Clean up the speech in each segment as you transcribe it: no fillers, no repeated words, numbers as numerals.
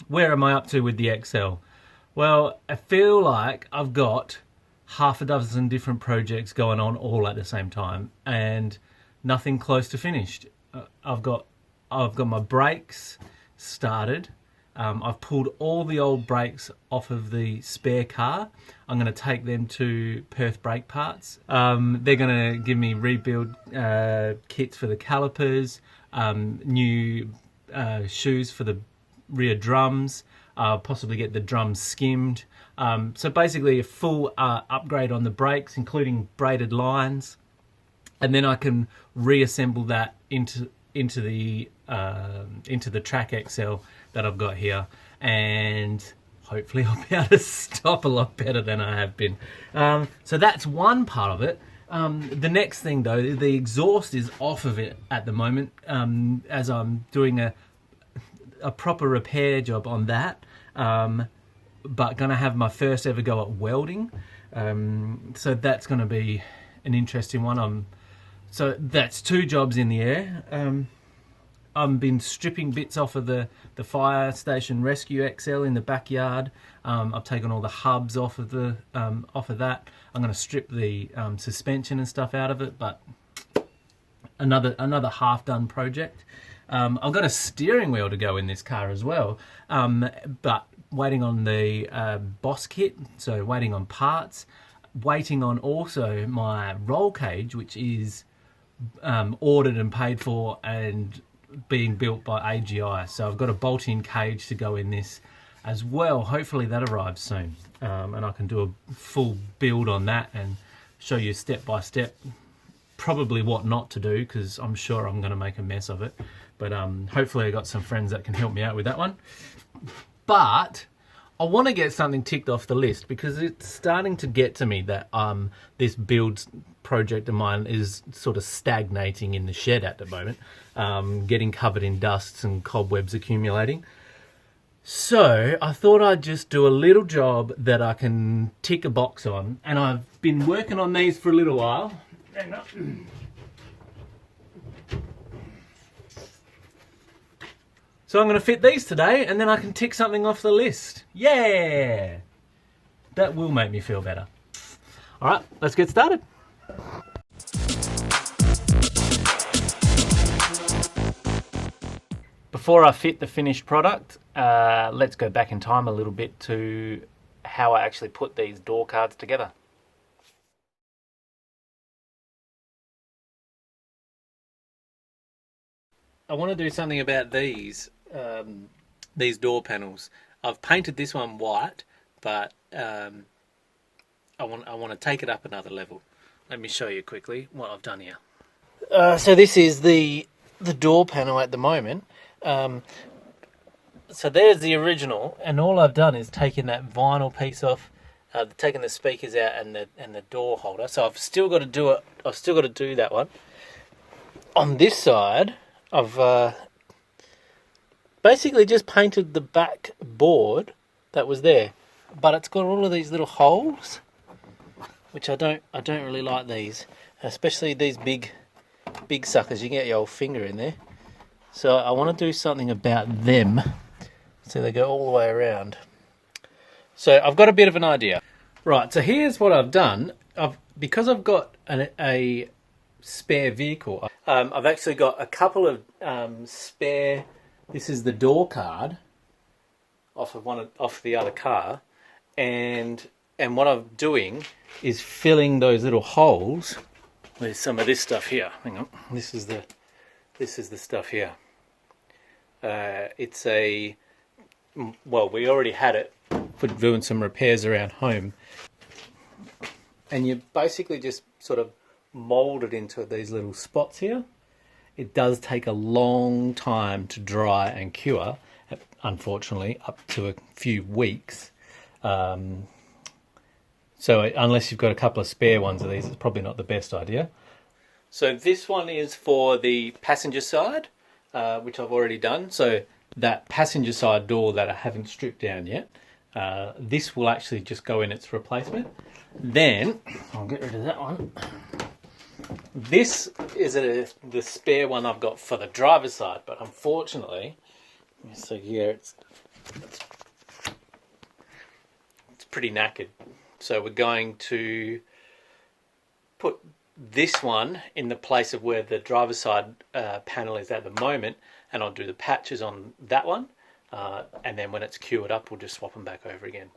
Where am I up to with the XL? Well, I feel like I've got half a dozen different projects going on all at the same time, and nothing close to finished. I've got my brakes started. I've pulled all the old brakes off of the spare car. I'm going to take them to Perth Brake Parts. They're going to give me rebuild kits for the calipers, new shoes for the rear drums, possibly get the drums skimmed. So basically a full upgrade on the brakes, including braided lines, and then I can reassemble that into the Track XL that I've got here, and hopefully I'll be able to stop a lot better than I have been. So that's one part of it. The next thing though, the exhaust is off of it at the moment, as I'm doing a proper repair job on that, but gonna have my first ever go at welding. So that's gonna be an interesting one. So that's two jobs in the air. I've been stripping bits off of the fire station rescue XL in the backyard. I've taken all the hubs off of that. I'm going to strip the suspension and stuff out of it, but another half-done project. I've got a steering wheel to go in this car as well, but waiting on the Boss kit, so waiting on parts, waiting on also my roll cage, which is ordered and paid for and being built by AGI. So I've got a bolt-in cage to go in this as well. Hopefully that arrives soon, and I can do a full build on that and show you step by step probably what not to do, because I'm sure I'm going to make a mess of it. But hopefully I got some friends that can help me out with that one. But I want to get something ticked off the list, because it's starting to get to me that this build project of mine is sort of stagnating in the shed at the moment, getting covered in dusts and cobwebs accumulating. So I thought I'd just do a little job that I can tick a box on, and I've been working on these for a little while. Hang on. So I'm going to fit these today, and then I can tick something off the list. Yeah! That will make me feel better. All right, let's get started. Before I fit the finished product, let's go back in time a little bit to how I actually put these door cards together. I want to do something about these door panels. I've painted this one white, but I want to take it up another level. Let me show you quickly what I've done here. So this is the door panel at the moment. So there's the original, and all I've done is taken that vinyl piece off, taken the speakers out and the door holder. So I've still got to do it. I've still got to do that one. On this side, I've basically just painted the back board that was there, but it's got all of these little holes, which I don't really like these, especially these big suckers. You can get your old finger in there. So I want to do something about them, so they go all the way around. So I've got a bit of an idea. Right, so here's what I've done. Because I've got a spare vehicle, I've actually got a couple of spare. This is the door card off the other car, and what I'm doing is filling those little holes with some of this stuff here. Hang on, this is the stuff here. It's we already had it for doing some repairs around home, and you basically just sort of mold it into these little spots here. It does take a long time to dry and cure, unfortunately, up to a few weeks. So unless you've got a couple of spare ones of these, it's probably not the best idea. So this one is for the passenger side, which I've already done. So that passenger side door that I haven't stripped down yet, this will actually just go in its replacement. Then I'll get rid of that one. This is the spare one I've got for the driver's side, but unfortunately, So yeah, it's pretty knackered. So we're going to put this one in the place of where the driver's side panel is at the moment, and I'll do the patches on that one, and then when it's cured up we'll just swap them back over again.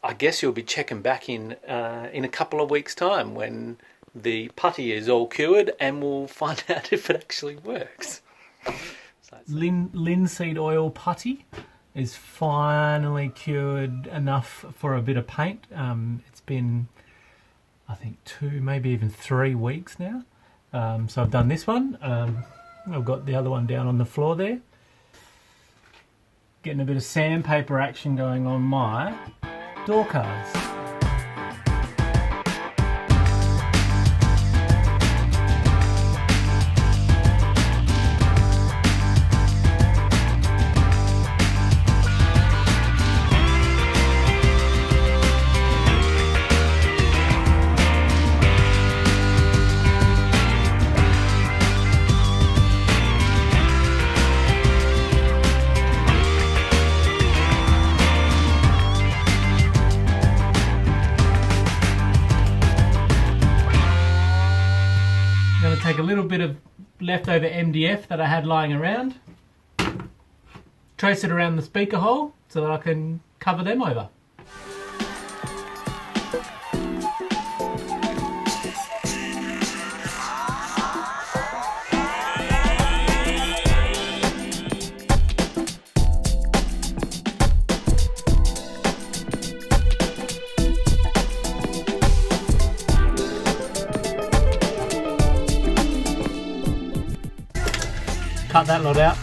I guess you'll be checking back in a couple of weeks' time when the putty is all cured, and we'll find out if it actually works. So linseed oil putty is finally cured enough for a bit of paint. It's been, I think, 2, maybe even 3 weeks now. So I've done this one. I've got the other one down on the floor there. Getting a bit of sandpaper action going on my door cards. Take a little bit of leftover MDF that I had lying around, trace it around the speaker hole so that I can cover them over. Cut that lot out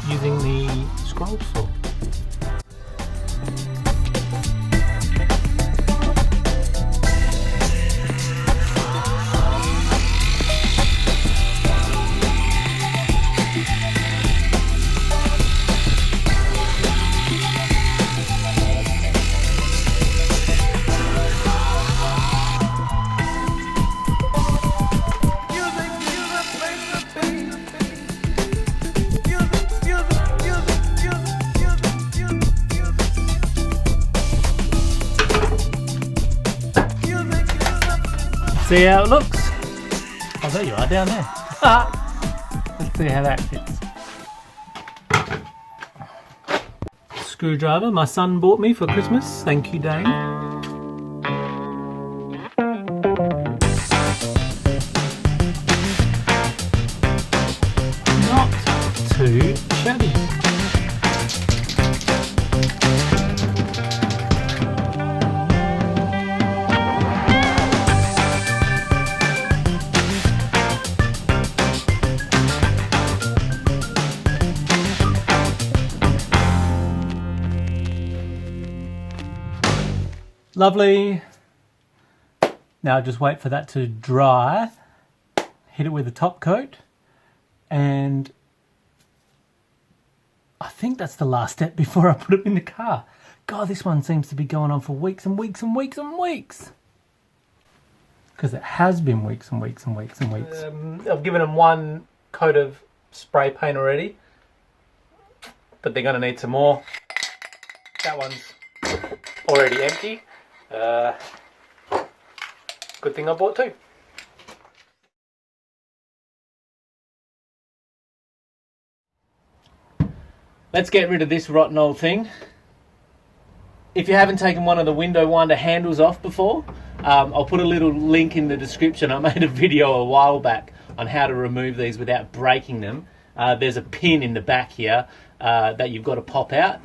using the scroll saw. See how it looks? Oh, there you are, down there. Let's see how that fits. Screwdriver my son bought me for Christmas. Thank you, Dane. Not too shabby. Lovely. Now just wait for that to dry, hit it with a top coat, and I think that's the last step before I put it in the car. God, this one seems to be going on for weeks and weeks and weeks and weeks. Because it has been weeks and weeks and weeks and weeks. I've given them one coat of spray paint already, but they're going to need some more. That one's already empty. Good thing I bought two. Let's get rid of this rotten old thing. If you haven't taken one of the window winder handles off before, I'll put a little link in the description. I made a video a while back on how to remove these without breaking them. There's a pin in the back here that you've got to pop out.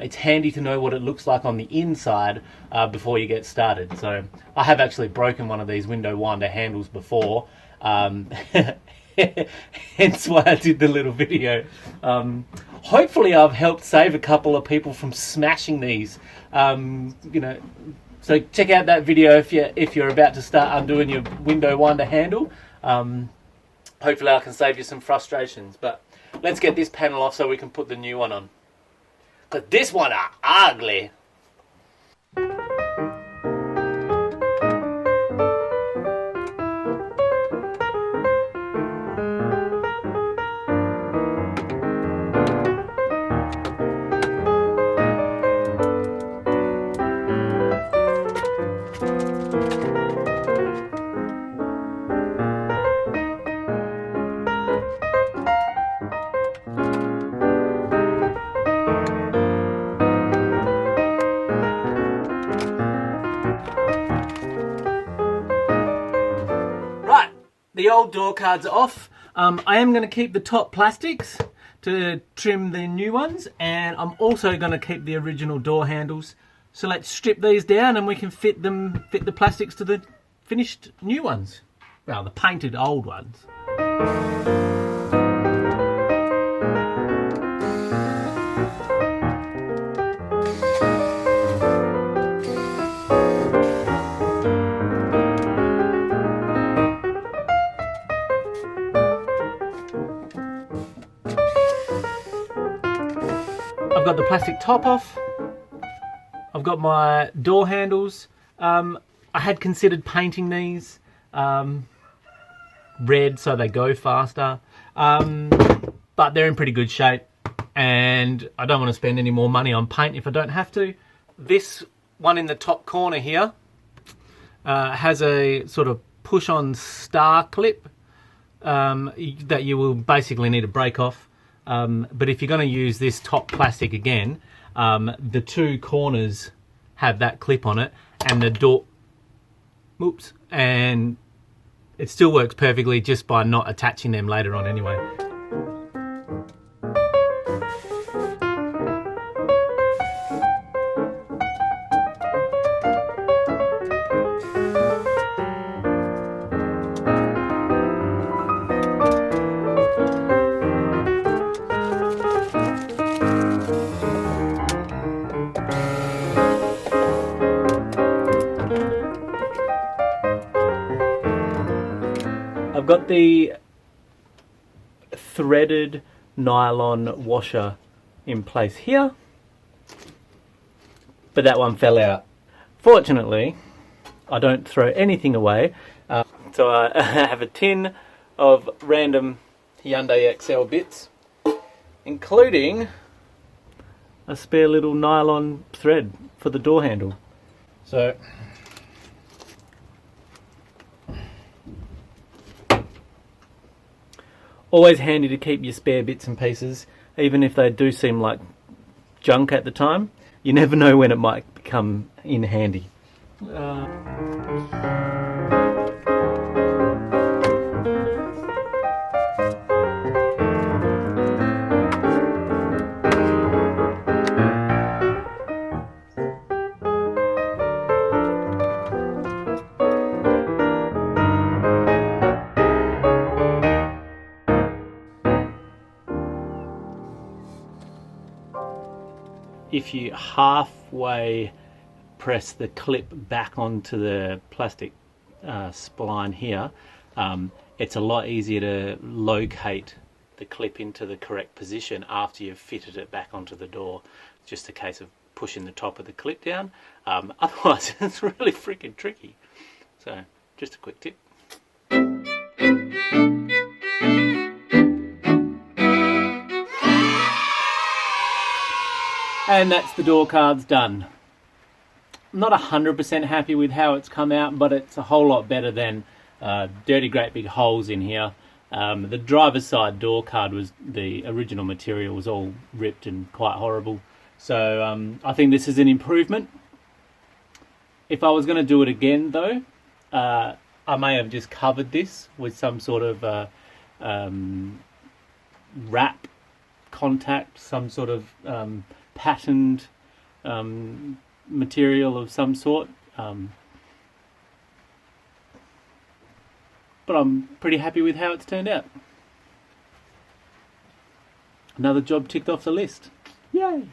It's handy to know what it looks like on the inside before you get started. So I have actually broken one of these window winder handles before, hence why I did the little video. Hopefully I've helped save a couple of people from smashing these. So check out that video if you're about to start undoing your window winder handle. Hopefully I can save you some frustrations. But let's get this panel off so we can put the new one on. Because this one are ugly. The old door cards are off. I am going to keep the top plastics to trim the new ones, and I'm also going to keep the original door handles. So let's strip these down and we can fit the plastics to the finished new ones. Well, the painted old ones. I've got the plastic top off. I've got my door handles. I had considered painting these red so they go faster, but they're in pretty good shape and I don't want to spend any more money on paint if I don't have to. This one in the top corner here has a sort of push-on star clip that you will basically need to break off. But if you're going to use this top plastic again, the two corners have that clip on it, and the door, oops, and it still works perfectly just by not attaching them later on anyway. I've got the threaded nylon washer in place here, but that one fell out. Fortunately, I don't throw anything away, so I have a tin of random Hyundai XL bits, including a spare little nylon thread for the door handle. So always handy to keep your spare bits and pieces, even if they do seem like junk at the time. You never know when it might come in handy. If you halfway press the clip back onto the plastic spline here, it's a lot easier to locate the clip into the correct position after you've fitted it back onto the door. It's just a case of pushing the top of the clip down. Otherwise, it's really freaking tricky. So, just a quick tip. And that's the door cards done. I'm not 100% happy with how it's come out, but it's a whole lot better than dirty great big holes in here. The driver's side door card, was the original material, was all ripped and quite horrible. So I think this is an improvement. If I was going to do it again though, I may have just covered this with some sort of wrap contact, some sort of patterned material of some sort, but I'm pretty happy with how it's turned out. Another job ticked off the list. Yay!